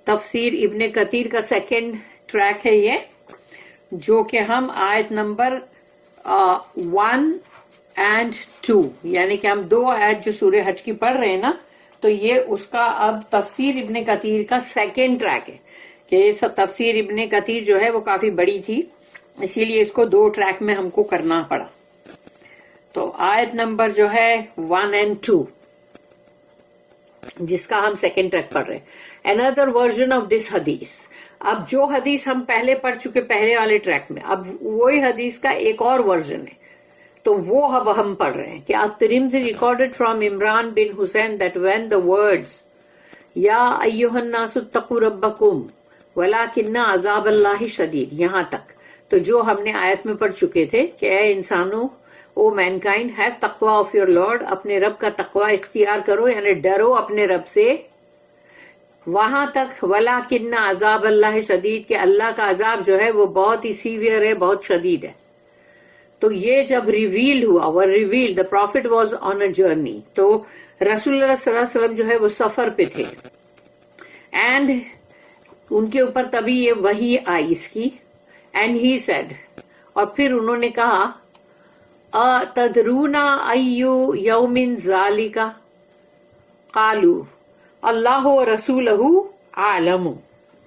تفسیر ابن کثیر کا سیکنڈ ٹریک ہے یہ، جو کہ ہم آیت نمبر 1 and 2 یعنی کہ ہم 2 آیت جو سورہ حج کی پڑھ رہے ہیں نا، تو یہ اس کا اب تفسیر ابن کثیر کا سیکنڈ ٹریک ہے کہ تفسیر ابن کثیر جو ہے وہ کافی بڑی تھی، اسی لیے اس کو 2 ٹریک میں ہم کو کرنا پڑا. تو آیت نمبر جو ہے 1 and 2 جس کا ہم سیکنڈ ٹریک پڑھ رہے ہیں. another version of this حدیث، اب جو حدیث ہم پہلے پڑھ چکے پہلے والے ٹریک میں، اب وہی حدیث کا ایک اور ورژن ہے، تو وہ اب ہم پڑھ رہے ہیں کہ al-Tirmidhi recorded from Imran bin Hussain that when the words یا ایھا الناس اتقوا ربکم ولکن عذاب اللہ شدید یہاں تک، تو جو ہم نے آیت میں پڑھ چکے تھے کہ اے انسانوں، او مین کائنڈ ہیو تقوی آف یور لارڈ، اپنے رب کا تقوی اختیار کرو یعنی ڈرو اپنے رب سے، وہاں تک ولیکن عذاب اللہ شدید کہ اللہ کا عذاب جو ہے وہ بہت ہی سیویئر ہے، بہت شدید ہے. تو یہ جب ریویل ہوا، وہ reveal the prophet was on a journey, تو رسول اللہ صلی اللہ علیہ وسلم جو ہے وہ سفر پہ تھے، اینڈ ان کے اوپر تبھی یہ وحی آئی اس کی. اینڈ ہی سیڈ، اور پھر انہوں نے کہا تدرون ایو یوم ذالک، قالوا اللہ و رسولہ عالم،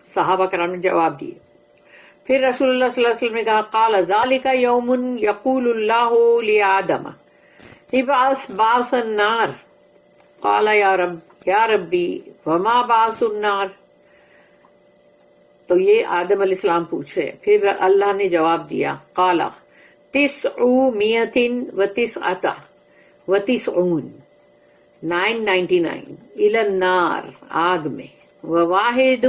صحابہ کرام نے جواب دیے. پھر رسول اللہ صلی اللہ علیہ وسلم نے کہا قال ذالک یوم یقول اللہ لآدم ابعث بعث النار، قال یا ربی وما بعث النار. تو یہ آدم علیہ السلام پوچھ رہے، پھر اللہ نے جواب دیا قال 999 و 999 الی النار، آگ میں، وواحد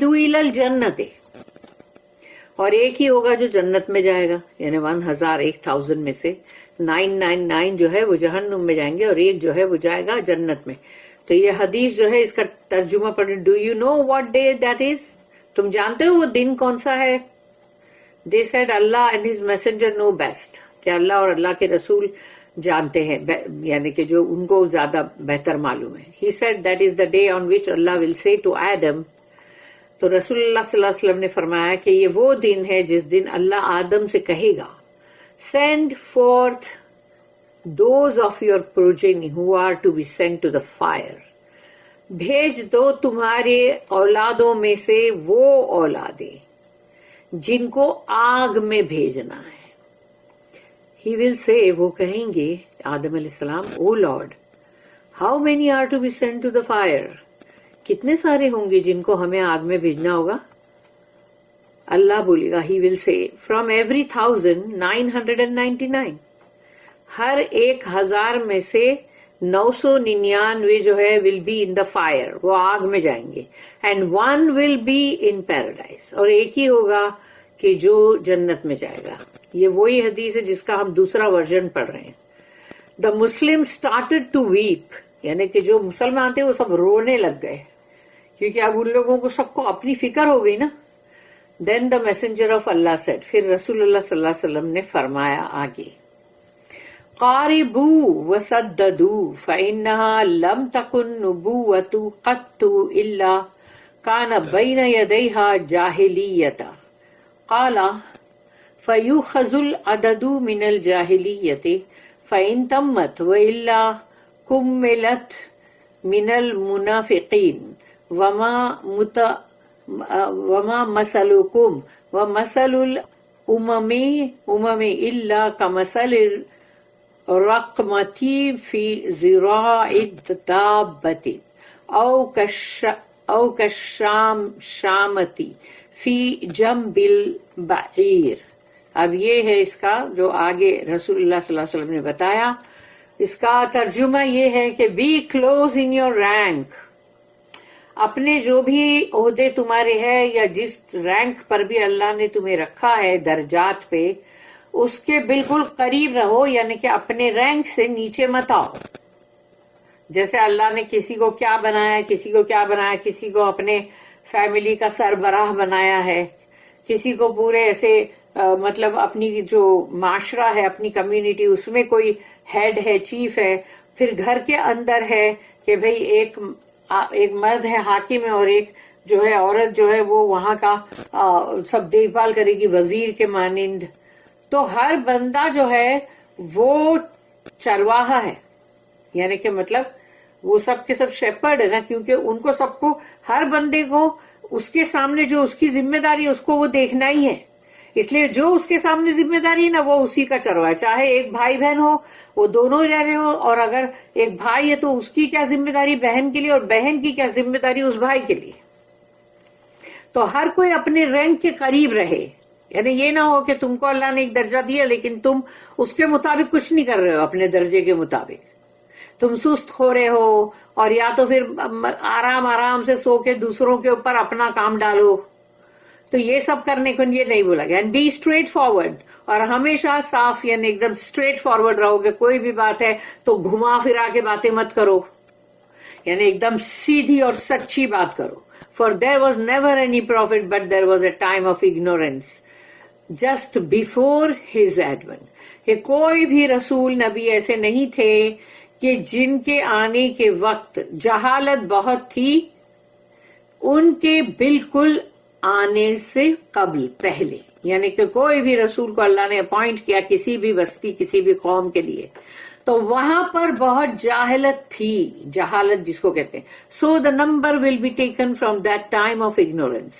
الی الجنت، اور ایک ہی ہوگا جو جنت میں جائے گا، یعنی 1000 میں سے 999 جو ہے وہ جہنم میں جائیں گے اور ایک جو ہے وہ جائے گا جنت میں. تو یہ حدیث جو ہے اس کا ترجمہ پڑھیں. Do you know what day that is, تم جانتے ہو وہ دن کون سا ہے؟ They said Allah and his messenger know best, کہ اللہ اور اللہ کے رسول جانتے ہیں، یعنی کہ جو ان کو زیادہ بہتر معلوم ہے. He said that is the day on which Allah will say to آدم، تو رسول اللہ صلی اللہ علیہ وسلم نے فرمایا کہ یہ وہ دن ہے جس دن اللہ آدم سے کہے گا send forth those of your progeny who are to be sent to the fire, بھیج دو تمہارے اولادوں میں سے وہ اولادیں جن کو آگ میں بھیجنا ہے. ہی ول سے، وہ کہیں گے آدم علیہ السلام، O lord how many are to be sent to the fire, کتنے سارے ہوں گے جن کو ہمیں آگ میں بھیجنا ہوگا؟ اللہ بولے گا، ہی ول سے فرام ایوری 1999، ہر 1000 میں سے 999 جو ہے ول بی ان دا فائر، وہ آگ میں جائیں گے، and 1 will be in paradise, اور ایک ہی ہوگا کہ جو جنت میں جائے گا. یہ وہی حدیث ہے جس کا ہم دوسرا ورژن پڑھ رہے ہیں. دا مسلم اسٹارٹڈ ٹو ویپ، یعنی کہ جو مسلمان تھے وہ سب رونے لگ گئے، کیونکہ اب ان لوگوں کو سب کو اپنی فکر ہو گئی نا. Then the messenger of Allah said, پھر رسول اللہ صلی اللہ علیہ وسلم نے فرمایا آگے، قاربوا وسددوا فإنها لم تكن نبوة قط إلا كان بين يديها جاهلية. قال فيؤخذ العدد من الجاهلية فإن تمت وإلا كملت من المنافقين وما مثلكم ومثل الأمم إلا كمثل رقمتی فی ذراع الدابة او کالشامتی فی جنب البعیر. اب یہ ہے اس کا جو آگے رسول اللہ صلی اللہ علیہ وسلم نے بتایا. اس کا ترجمہ یہ ہے کہ be close in your rank, اپنے جو بھی عہدے تمہارے ہیں یا جس رینک پر بھی اللہ نے تمہیں رکھا ہے درجات پہ، اس کے بالکل قریب رہو، یعنی کہ اپنے رینک سے نیچے مت آؤ. جیسے اللہ نے کسی کو کیا بنایا، کسی کو کیا بنایا، کسی کو اپنے فیملی کا سربراہ بنایا ہے، کسی کو پورے ایسے مطلب اپنی جو معاشرہ ہے، اپنی کمیونٹی، اس میں کوئی ہیڈ ہے، چیف ہے. پھر گھر کے اندر ہے کہ بھئی ایک ایک مرد ہے حاکم ہے اور ایک جو ہے عورت جو ہے وہ وہاں کا سب دیکھ بھال کرے گی وزیر کے مانند. تو ہر بندہ جو ہے وہ چرواہا ہے، یعنی کہ مطلب وہ سب کے سب شیپرڈ ہے نا، کیونکہ ان کو سب کو، ہر بندے کو اس کے سامنے جو اس کی ذمہ داری ہے اس کو وہ دیکھنا ہی ہے. اس لیے جو اس کے سامنے ذمہ داری ہے نا وہ اسی کا چرواہا ہے. چاہے ایک بھائی بہن ہو، وہ دونوں رہ رہے ہو، اور اگر ایک بھائی ہے تو اس کی کیا ذمہ داری بہن کے لیے، اور بہن کی کیا ذمہ داری اس بھائی کے لیے. تو ہر کوئی اپنے رینک کے قریب رہے، یعنی یہ نہ ہو کہ تم کو اللہ نے ایک درجہ دیا لیکن تم اس کے مطابق کچھ نہیں کر رہے ہو، اپنے درجے کے مطابق تم سست ہو رہے ہو، اور یا تو پھر آرام آرام سے سو کے دوسروں کے اوپر اپنا کام ڈالو. تو یہ سب کرنے کو یہ نہیں بولا گیا. اینڈ بی اسٹریٹ فارورڈ، اور ہمیشہ صاف یعنی ایک دم اسٹریٹ فارورڈ رہو کہ کوئی بھی بات ہے تو گھما پھرا کے باتیں مت کرو، یعنی ایک دم سیدھی اور سچی بات کرو. For there was never any profit but there was a time of ignorance just before his advent. کہ کوئی بھی رسول نبی ایسے نہیں تھے کہ جن کے آنے کے وقت جہالت بہت تھی، ان کے بالکل آنے سے قبل پہلے. یعنی کہ کوئی بھی رسول کو اللہ نے اپوائنٹ کیا کسی بھی بستی کسی بھی قوم کے لیے تو وہاں پر بہت جاہلت تھی، جہالت جس کو کہتے ہیں. So the number will be taken from that time of ignorance.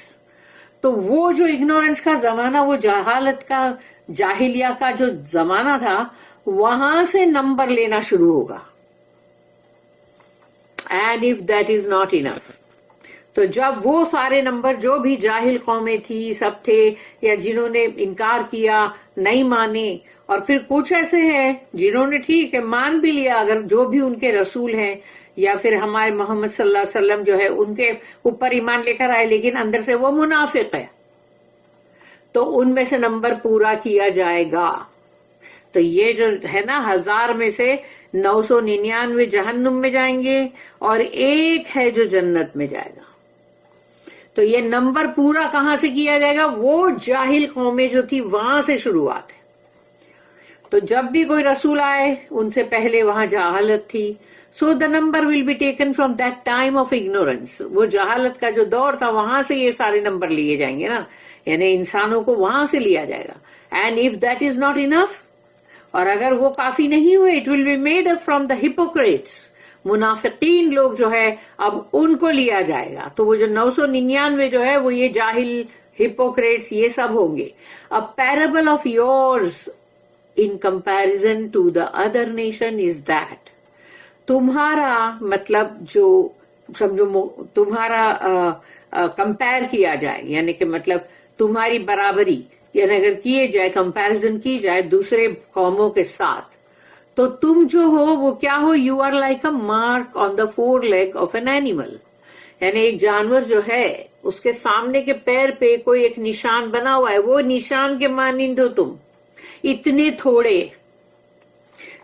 تو وہ جو اگنورینس کا زمانہ، وہ جہالت کا، جاہلیہ کا جو زمانہ تھا، وہاں سے نمبر لینا شروع ہوگا. And if that is not انف، تو جب وہ سارے نمبر جو بھی جاہل قومیں تھی سب تھے، یا جنہوں نے انکار کیا نہیں مانے، اور پھر کچھ ایسے ہیں جنہوں نے ٹھیک ہے مان بھی لیا اگر جو بھی ان کے رسول ہیں یا پھر ہمارے محمد صلی اللہ علیہ وسلم جو ہے ان کے اوپر ایمان لے کر آئے، لیکن اندر سے وہ منافق ہے، تو ان میں سے نمبر پورا کیا جائے گا. تو یہ جو ہے نا 1000 میں سے 999 جہنم میں جائیں گے اور ایک ہے جو جنت میں جائے گا. تو یہ نمبر پورا کہاں سے کیا جائے گا؟ وہ جاہل قومیں جو تھی وہاں سے شروعات ہے. تو جب بھی کوئی رسول آئے ان سے پہلے وہاں جہالت تھی. So the number will be taken from that time of ignorance. وہ جہالت کا جو دور تھا وہاں سے یہ سارے نمبر لیے جائیں گے نا، یعنی انسانوں کو وہاں سے لیا جائے گا. And if that is not enough, اور اگر وہ کافی نہیں ہوئے، it will be made up from the hypocrites. منافقین لوگ جو ہے اب ان کو لیا جائے گا. تو وہ جو 999 جو ہے وہ یہ جاہل ہپوکریٹس یہ سب ہوں گے. A parable of yours in comparison to the other nation is that تمہارا مطلب جو سمجھو تمہارا کمپیئر کیا جائے، یعنی کہ مطلب تمہاری برابری، یعنی اگر کیے جائے کمپیرزن کی جائے دوسرے قوموں کے ساتھ، تو تم جو ہو وہ کیا ہو؟ You are like a mark on the 4 leg of an animal. یعنی ایک جانور جو ہے اس کے سامنے کے پیر پہ کوئی ایک نشان بنا ہوا ہے، وہ نشان کے مانند ہو تم، اتنے تھوڑے.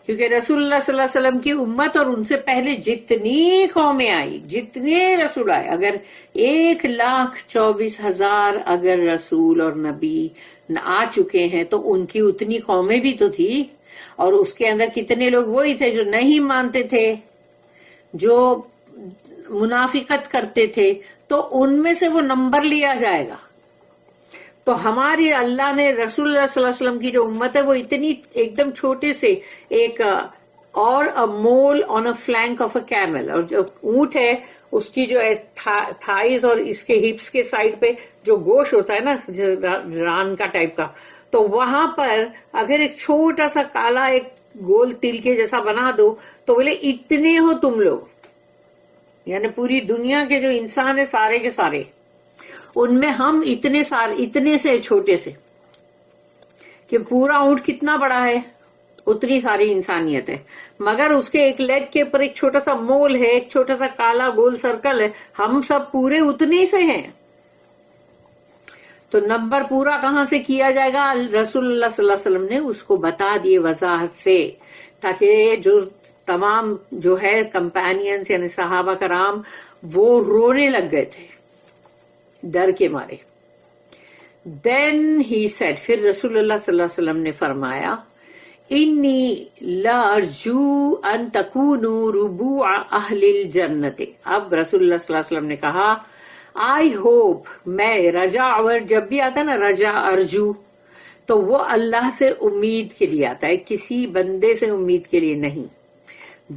کیونکہ رسول اللہ صلی اللہ علیہ وسلم کی امت اور ان سے پہلے جتنی قومیں آئی، جتنے رسول آئے، اگر 1,24,000 اگر رسول اور نبی آ چکے ہیں تو ان کی اتنی قومیں بھی تو تھی. اور اس کے اندر کتنے لوگ وہی تھے جو نہیں مانتے تھے، جو منافقت کرتے تھے، تو ان میں سے وہ نمبر لیا جائے گا. تو ہماری اللہ نے رسول اللہ صلی اللہ علیہ وسلم کی جو امت ہے وہ اتنی ایک دم چھوٹے سے ایک اور مول آن اے فلینک آف اے کیمل، اور جو اونٹ ہے اس کی جو تھائز اور اس کے ہپس کے سائڈ پہ جو گوشت ہوتا ہے نا ران کا ٹائپ کا، تو وہاں پر اگر ایک چھوٹا سا کالا ایک گول تل کے جیسا بنا دو تو بولے اتنے ہو تم لوگ، یعنی پوری دنیا کے جو انسان ہے سارے کے سارے، ان میں ہم اتنے سے چھوٹے سے، کہ پورا اونٹ کتنا بڑا ہے اتنی ساری انسانیت ہے، مگر اس کے ایک لیگ کے اوپر ایک چھوٹا سا مول ہے، ایک چھوٹا سا کالا گول سرکل ہے، ہم سب پورے اتنے سے ہیں. تو نمبر پورا کہاں سے کیا جائے گا؟ رسول اللہ صلی اللہ علیہ وسلم نے اس کو بتا دیے وضاحت سے، تاکہ جو تمام جو ہے کمپینینز یعنی صحابہ کرام وہ رونے لگ گئے تھے ڈر کے مارے. دین ہی سیڈ، پھر رسول اللہ صلی اللہ علیہ وسلم نے فرمایا انی لا ارجو ان تکونو ربوع اہل الجنت. اب رسول اللہ صلی اللہ علیہ وسلم نے کہا آئی ہوپ، میں رجا، اور جب بھی آتا نا رجا ارجو تو وہ اللہ سے امید کے لیے آتا ہے، کسی بندے سے امید کے لیے نہیں.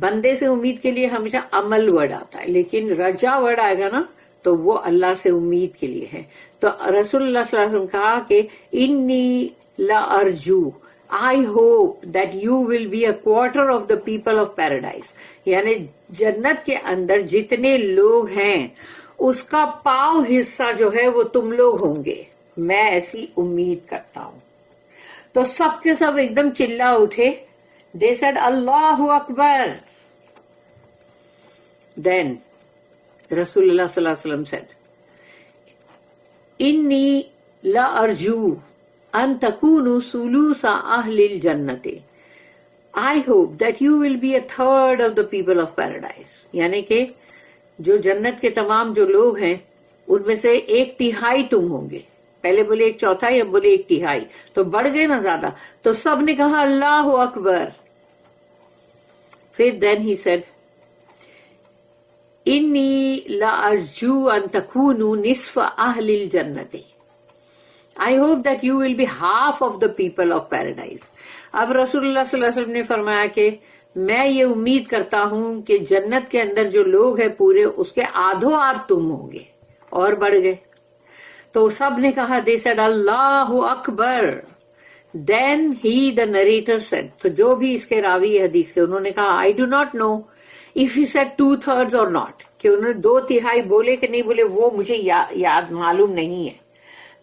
بندے سے امید کے لیے ہمیشہ عمل ورڈ آتا ہے، لیکن رجا ورڈ آئے گا نا تو وہ اللہ سے امید کے لیے ہے. تو رسول اللہ صلی اللہ علیہ وسلم کہا کہ انی لا ارجو، I hope that you will be a quarter of the people of paradise. یعنی جنت کے اندر جتنے لوگ ہیں اس کا پاؤ حصہ جو ہے وہ تم لوگ ہوں گے، میں ایسی امید کرتا ہوں. تو سب کے سب ایک دم چلا اٹھے. They said Allah Akbar. Then رسول اللہ صلی اللہ علیہ وسلم said انی لا ارجو ان تکونوا ثلث اہل الجنت. I hope that you will be a third of the people of paradise. یعنی کہ جو جنت کے تمام جو لوگ ہیں ان میں سے 1/3 تم ہوں گے. پہلے بولے 1/4، اب بولے 1/3، تو بڑھ گئے نا زیادہ. تو سب نے کہا اللہ اکبر. پھر then he said انی لا ارجو ان تکونوا نصف اہل الجنت. I hope that you will be half of the people of paradise. اب رسول اللہ صلی اللہ علیہ وسلم نے فرمایا کہ میں یہ امید کرتا ہوں کہ جنت کے اندر جو لوگ ہیں پورے اس کے آدھوں آدھ تم ہوں گے. اور بڑھ گئے. تو سب نے کہا they said Allah Akbar. Then he the narrator said، تو جو بھی اس کے راوی حدیث کے انہوں نے کہا I do not know if he said 2/3 or not، کہ انہوں نے 2/3 بولے کہ نہیں بولے وہ مجھے یاد معلوم نہیں ہے.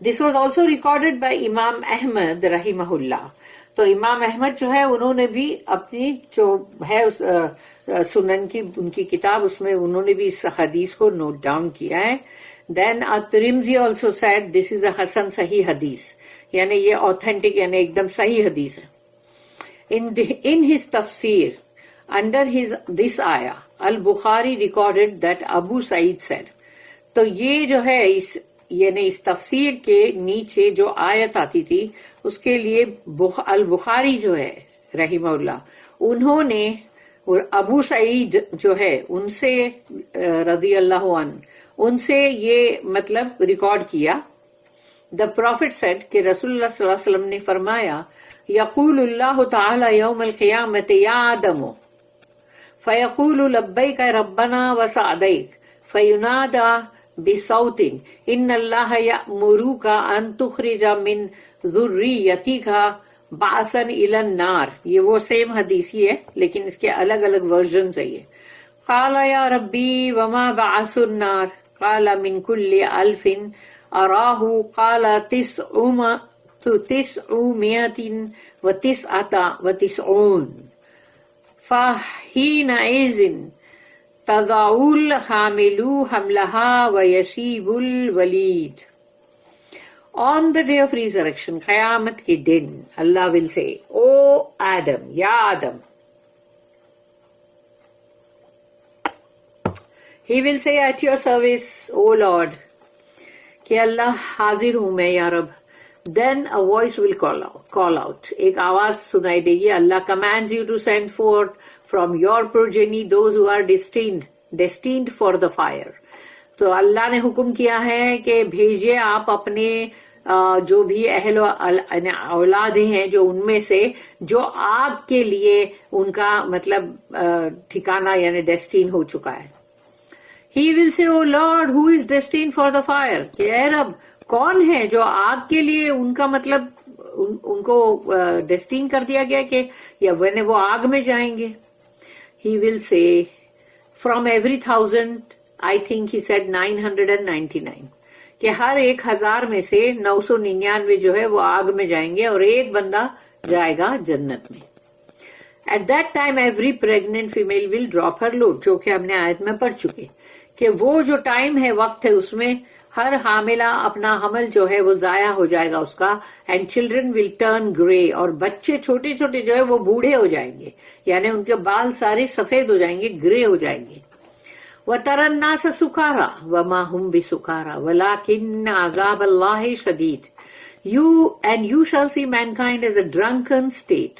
This was also recorded by امام احمد رحمہ اللہ. تو امام احمد جو ہے انہوں نے بھی اپنی جو ہے سنن کی ان کی کتاب اس میں انہوں نے بھی اس حدیث کو نوٹ ڈاؤن کیا ہے. Then الترمذی also said this is a حسن صحیح حدیث، یعنی یہ authentic یعنی ایک دم صحیح حدیث ہے. In his تفسیر under this آیا البخاری recorded that Abu Saeed said. تو یہ جو ہے یعنی اس تفسیر کے نیچے جو آیت آتی تھی اس کے لیے البخاری جو ہے رحمہ اللہ انہوں نے ابو سعید جو ہے ان سے رضی اللہ عنہ ان سے یہ مطلب ریکارڈ کیا. دا پروفٹ سیڈ کہ رسول اللہ صلی اللہ علیہ وسلم نے فرمایا یقول اللہ تعالی یوم القیامت یا آدم فیقول لبیک ربنا وسعدیک فینادا بصوت ان اللہ یأمرک ان تخرج من ذریتک بعثا الی النار. یہ وہ سیم حدیث ہی ہے لیکن اس کے الگ الگ ورژنز ہیں. قال یا ربی وما بعث النار قال من كل 1000 أراه قال 999 فحينئذ تضع الحامل حملها ويشيب الولید. On the day of resurrection, قیامت کے دن اللہ will say, O Adam, یا آدم. He will say at your service, O Lord, کہ اللہ حاضر ہوں میں یا رب. Then a voice will call out. ایک آواز سنائی دے گی. اللہ commands you to send forth from your progeny those who are destined for the fire. تو اللہ نے حکم کیا ہے کہ بھیجیے آپ اپنے جو بھی اہل اولاد ہیں جو ان میں سے جو آگ کے لیے ان کا مطلب ٹھکانہ یعنی ڈیسٹین ہو چکا ہے. He will say, Oh Lord, who is destined for the fire? کہ اے رب کون ہے جو آگ کے لیے ان کا مطلب ان کو ڈیسٹین کر دیا گیا کہ یا وہ آگ میں جائیں گے. He will say, from every 1000, I think he said 999, کہ ہر 1000 میں سے 999 جو ہے وہ آگ میں جائیں گے اور ایک بندہ جائے گا جنت میں. At that time every pregnant female will drop her load، جو کہ ہم نے آیت میں پڑھ چکے کہ وہ جو ٹائم ہے وقت ہے اس میں ہر حاملہ اپنا حمل جو ہے وہ ضائع ہو جائے گا اس کا. اینڈ چلڈرن ول ٹرن گرے، اور بچے چھوٹے چھوٹے جو ہے وہ بوڑھے ہو جائیں گے یعنی ان کے بال سارے سفید ہو جائیں گے، گرے ہو جائیں گے. وَتَرَى النَّاسَ سُكَارَى وَمَا هُمْ بِسُكَارَى وَلَكِنَّ عَذَابَ اللَّهِ شَدِيدٌ. You shall see mankind as a drunken state.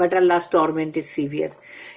but Allah's torment is severe,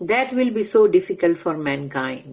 That will be so difficult for mankind.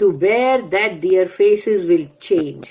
To bear that their faces will change.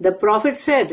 The Prophet said,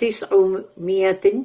900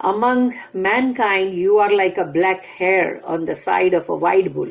Among mankind you are like a black hair on the side of a white bull.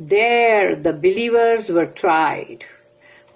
There the believers were tried.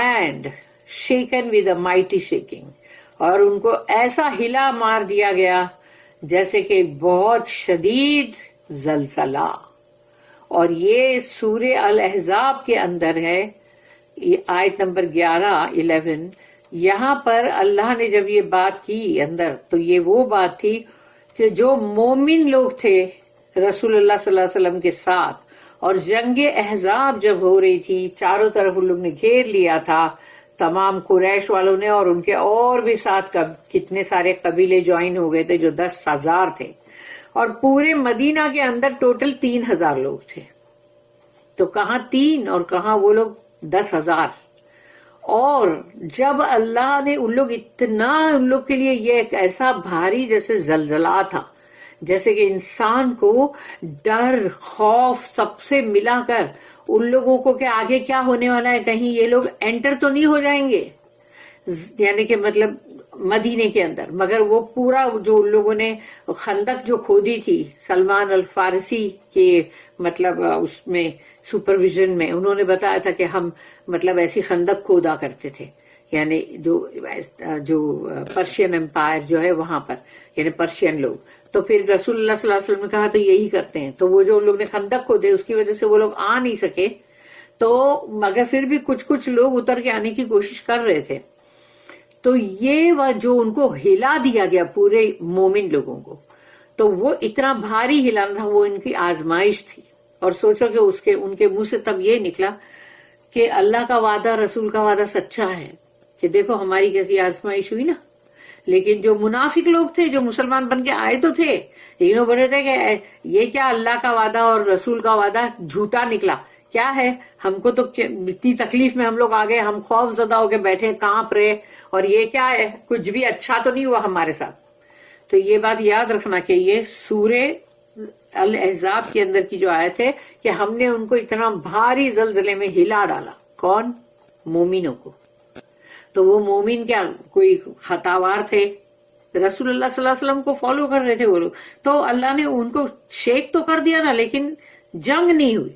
And shaken with a mighty shaking, اور ان کو ایسا ہلا مار دیا گیا جیسے کہ ایک بہت شدید زلزلہ. اور یہ سورہ الاحزاب کے اندر ہے، آیت نمبر 11 یہاں پر اللہ نے جب یہ بات کی اندر، تو یہ وہ بات تھی کہ جو مومن لوگ تھے رسول اللہ صلی اللہ علیہ وسلم کے ساتھ، اور جنگ احزاب جب ہو رہی تھی، چاروں طرف ان لوگ نے گھیر لیا تھا تمام قریش والوں نے، اور ان کے اور بھی ساتھ کتنے سارے قبیلے جوائن ہو گئے تھے جو 10,000 تھے، اور پورے مدینہ کے اندر ٹوٹل 3,000 لوگ تھے. تو کہاں 3 اور کہاں وہ لوگ 10,000. اور جب اللہ نے ان لوگ کے لیے یہ ایک ایسا بھاری جیسے زلزلہ تھا، جیسے کہ انسان کو ڈر خوف سب سے ملا کر ان لوگوں کو کہ آگے کیا ہونے والا ہے، کہیں یہ لوگ انٹر تو نہیں ہو جائیں گے، یعنی کہ مطلب مدینے کے اندر. مگر وہ پورا جو ان لوگوں نے خندق جو کھودی تھی، سلمان الفارسی کے مطلب اس میں سپرویژن میں انہوں نے بتایا تھا کہ ہم مطلب ایسی خندق کھودا کرتے تھے، یعنی جو پرشین امپائر جو ہے وہاں پر، یعنی پرشین لوگ. تو پھر رسول اللہ صلی اللہ علیہ وسلم نے کہا تو یہی کرتے ہیں. تو وہ جو لوگ نے خندق کھودے اس کی وجہ سے وہ لوگ آ نہیں سکے، تو مگر پھر بھی کچھ لوگ اتر کے آنے کی کوشش کر رہے تھے. تو یہ جو ان کو ہلا دیا گیا پورے مومن لوگوں کو، تو وہ اتنا بھاری ہلانا تھا، وہ ان کی آزمائش تھی. اور سوچو کہ ان کے منہ سے تب یہ نکلا کہ اللہ کا وعدہ، رسول کا وعدہ سچا ہے، کہ دیکھو ہماری کیسی آزمائش ہوئی نا. لیکن جو منافق لوگ تھے جو مسلمان بن کے آئے تو تھے، لیکن وہ بڑے تھے کہ یہ کیا اللہ کا وعدہ اور رسول کا وعدہ جھوٹا نکلا، کیا ہے، ہم کو تو اتنی تکلیف میں ہم لوگ آ گئے، ہم خوف زدہ ہو کے بیٹھے کانپ رہے، اور یہ کیا ہے، کچھ بھی اچھا تو نہیں ہوا ہمارے ساتھ. تو یہ بات یاد رکھنا کہ یہ سورہ الاحزاب کے اندر کی جو آیت ہے کہ ہم نے ان کو اتنا بھاری زلزلے میں ہلا ڈالا. کون؟ مومنوں کو. تو وہ مومن کیا کوئی خطاوار تھے، رسول اللہ صلی اللہ علیہ وسلم کو فالو کر رہے تھے وہ لوگ. تو اللہ نے ان کو شیک تو کر دیا تھا لیکن جنگ نہیں ہوئی،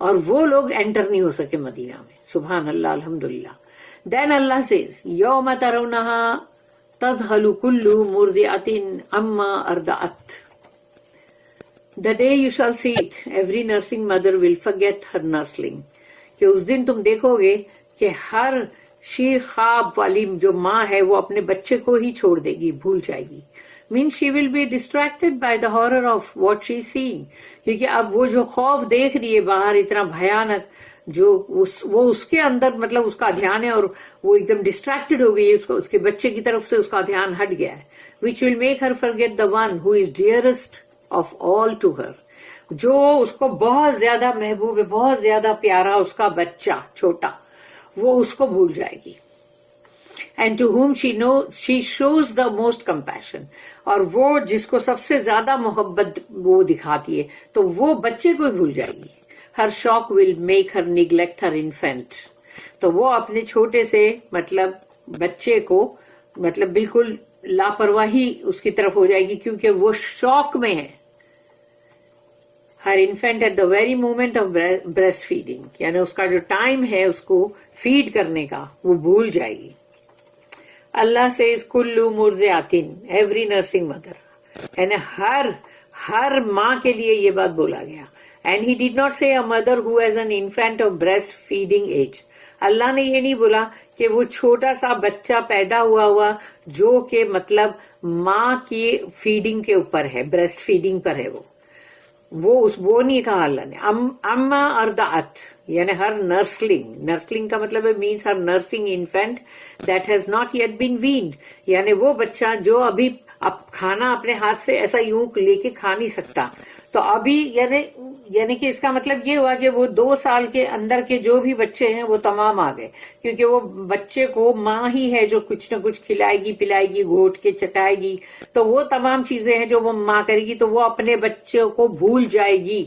اور وہ لوگ انٹر نہیں ہو سکے مدینہ میں. سبحان اللہ، الحمدللہ. دین اللہ سیز یوم ترونہا تذہل کل مرضعۃ عما ارضعت. The day you shall see it, every nursing mother will forget her nursling. کہ اس دن تم دیکھو گے کہ ہر شیر خواب والی جو ماں ہے وہ اپنے بچے کو ہی چھوڑ دے گی، بھول جائے گی. Means she will be distracted by the horror of what she is seeing. کیونکہ اب وہ جو خوف دیکھ رہی ہے باہر اتنا بھیانک، جو وہ اس کے اندر مطلب اس کا دھیان ہے، اور وہ ایک دم ڈسٹریکٹڈ ہو گئی ہے، اس کے بچے کی طرف سے اس کا دھیان ہٹ گیا ہے. Which will make her forget the one who is dearest of all to her. جو اس کو بہت زیادہ محبوب ہے، بہت زیادہ پیارا اس کا بچہ چھوٹا، وہ اس کو بھول جائے گی. And to whom she shows the most compassion. اور وہ جس کو سب سے زیادہ محبت وہ دکھاتی ہے تو وہ بچے کو بھول جائے گی. Her shock will make her neglect her infant. تو وہ اپنے چھوٹے سے مطلب بچے کو مطلب بالکل لاپرواہی اس کی طرف ہو جائے گی، کیونکہ وہ شوق میں ہے. Her infant at the very moment of breast feeding, یعنی اس کا جو ٹائم ہے اس کو فیڈ کرنے کا وہ بھول جائے گی. اللہ سے کلو مرضعۃ، ایوری نرسنگ مدر، یعنی ہر ماں کے لیے یہ بات بولا گیا. And he did not say a mother who has an infant of breast feeding age. اللہ نے یہ نہیں بولا کہ وہ چھوٹا سا بچہ پیدا ہوا جو کہ مطلب ماں کی فیڈنگ کے اوپر ہے، بریسٹ فیڈنگ پر ہے، وہ نہیں کہا اللہ نے. اما ارضعت، یعنی ہر نرسلنگ کا مطلب ہے means her nursing infant that has not yet been weaned, یعنی وہ بچہ جو ابھی اب کھانا اپنے ہاتھ سے ایسا یوں لے کے کھا نہیں سکتا. تو ابھی یعنی کہ اس کا مطلب یہ ہوا کہ وہ 2 سال کے اندر کے جو بھی بچے ہیں وہ تمام آ گئے، کیونکہ وہ بچے کو ماں ہی ہے جو کچھ نہ کچھ کھلائے گی، پلائے گی، گھوٹ کے چٹائے گی. تو وہ تمام چیزیں ہیں جو وہ ماں کرے گی، تو وہ اپنے بچے کو بھول جائے گی.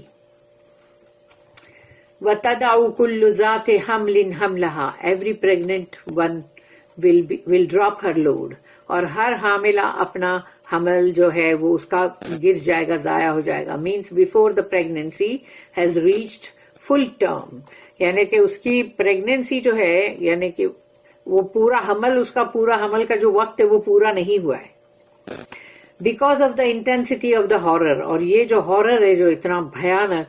وَتَدَعُ كُلُّ ذَاتِ حَمْلٍ حَمْلَهَا، every pregnant one will drop her load. اور ہر حاملہ اپنا حمل جو ہے وہ اس کا گر جائے گا، ضائع ہو جائے گا. Means before the pregnancy has reached full term, یعنی کہ اس کی پریگنینسی جو ہے یعنی کہ وہ پورا حمل، اس کا پورا حمل کا جو وقت ہے وہ پورا نہیں ہوا ہے because of the intensity of the horror. اور یہ جو ہارر ہے، جو اتنا بھیانک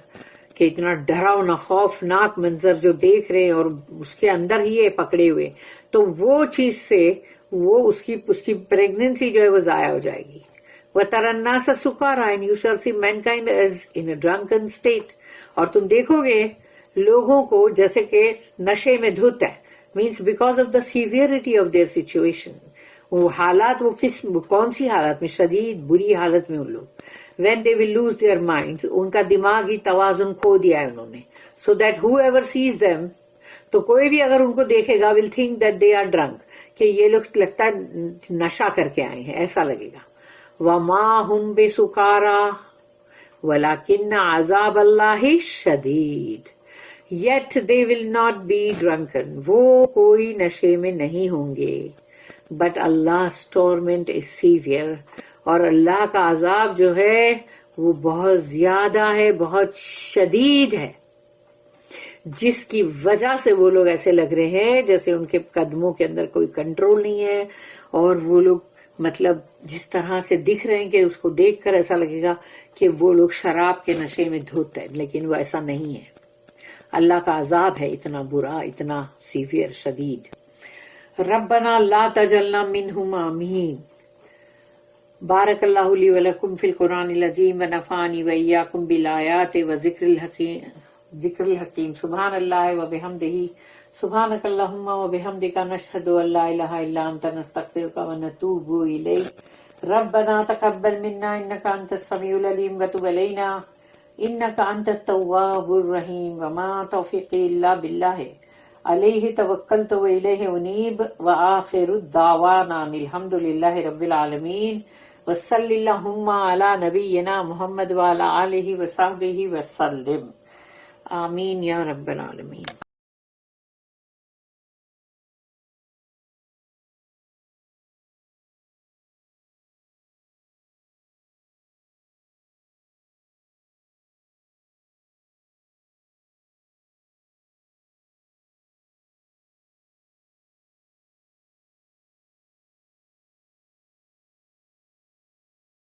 کہ اتنا ڈراؤنا خوفناک منظر جو دیکھ رہے ہیں اور اس کے اندر ہی ہے پکڑے ہوئے، تو وہ چیز سے وہ اس کی پریگننسی جو ہے وہ ضائع ہو جائے گی. وَتَرَى النَّاسَ سُكَارَىٰ and you shall see mankind as in a drunken state. اور تم دیکھو گے لوگوں کو جیسے کہ نشے میں دھت ہے، means because of the severity of their situation. وہ حالات، وہ کون سی حالت میں؟ شدید بری حالت میں ان لوگ. when they will lose their minds، ان کا دماغ ہی توازن کھو دیا ہے انہوں نے. so that whoever sees them، تو کوئی بھی اگر ان کو دیکھے گا will think that they are drunk، کہ یہ لوگ لگتا ہے نشہ کر کے آئے ہیں، ایسا لگے گا. وَمَا هُمْ بِسُكَارَىٰ وَلَكِنَّ عَذَابَ اللَّهِ شَدِيدٌ. Yet they will not be drunken، وہ کوئی نشے میں نہیں ہوں گے. But Allah's torment is severe، اور اللہ کا عذاب جو ہے وہ بہت زیادہ ہے، بہت شدید ہے، جس کی وجہ سے وہ لوگ ایسے لگ رہے ہیں جیسے ان کے قدموں کے اندر کوئی کنٹرول نہیں ہے، اور وہ لوگ مطلب جس طرح سے دکھ رہے ہیں کہ اس کو دیکھ کر ایسا لگے گا کہ وہ لوگ شراب کے نشے میں دھت ہے، لیکن وہ ایسا نہیں ہے. اللہ کا عذاب ہے اتنا برا، اتنا سیویئر، شدید. ربنا لا تجعلنا منہم آمین. بارک اللہ لی ولکم فی القرآن العظیم ونفعنی وإیاکم بالآیات وذکر الحکیم. سبحان اللہ وبحمدہ، سبحانک اللہم وبحمدک، نشہد ان لا الہ الا انت، نستغفرک ونتوب الیک. ربنا تقبل منا انک انت السمیع العلیم وتب علینا انک انت التواب الرحیم. وما توفیقی الا باللہ، علیہ توکلت والیہ انیب. وآخر الدعوانا الحمد للہ رب العالمین. وصلی اللہم علی نبینا محمد وعلی آلہ وصحبہ وسلم. آمین یا رب العالمین.